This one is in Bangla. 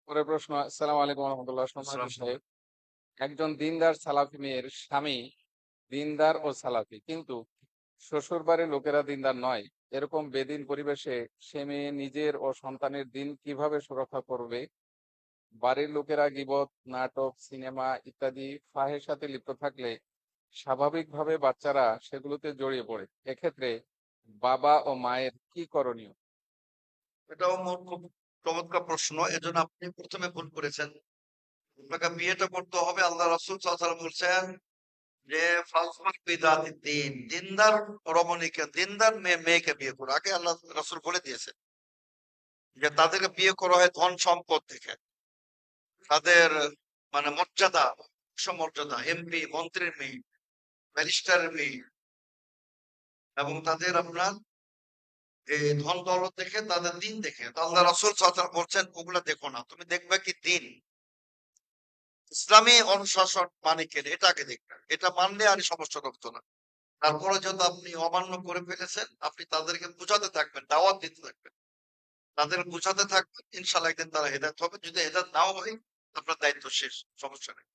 পরের প্রশ্ন। আসসালামু আলাইকুম রহমতুল্লাহ। সম্মানিত আসসালাম। সাহেব, একজন দিনদার সালাফি মেয়ের স্বামী দিনদার ও সালাফি, কিন্তু শ্বশুর বাড়ির লোকেরা দিনদার নয়, এরকম বেদিন পরিবেশে সে মেয়ে নিজের ও সন্তানের দিন কিভাবে সুরক্ষা করবে? বাড়ির লোকেরা গীবত, নাটক, সিনেমা ইত্যাদি ফাহেসাতে লিপ্ত থাকলে স্বাভাবিকভাবে বাচ্চারা সেগুলোতে জড়িয়ে পড়ে। এক্ষেত্রে বাবা ও মায়ের কি করণীয়? এটাও খুব চমৎকার প্রশ্ন। এজন্য আপনি প্রথমে ভুল করেছেন। আপনাকে বিয়েটা করতে হবে, আল্লাহ রাসূল সাল্লাল্লাহু আলাইহি ওয়াসাল্লাম বলছেন যে ফাজফার বিদাতি দ্বীন, দিনদার রমণীকে, দিনদার মেয়েকে বিয়ে করো। আগে আল্লাহ রাসূল বলে দিয়েছে যে তাদেরকে বিয়ে করা হয় ধন সম্পদ দেখে, তাদের মানে মর্যাদা, সমর্যাদা, এমপি মন্ত্রীর মেয়ে, ব্যারিস্টারের মেয়ে, এবং তাদের আপনার এই ধন দৌলত দেখে, তাদের দিন দেখে। তো আল্লাহ রাসূল সাল্লাল্লাহু আলাইহি ওয়াসাল্লাম বলছেন ওগুলা দেখো না, তুমি দেখবে কি দিন, ইসলামী অনুশাসন মানে কি, এটা আগে দেখবেন। এটা মানলে আর এই সমস্যাটা হতো না। তারপরে যত আপনি অমান্য করে ফেলেছেন, আপনি তাদেরকে বুঝাতে থাকবেন, দাওয়াত দিতে থাকবেন, তাদের বুঝাতে থাকবেন, ইনশাল্লাহ একদিন তারা হেদায়েত হবে। যদি হেদায়েত নাও হয়, আপনার দায়িত্ব শেষ, সমস্যা নেই।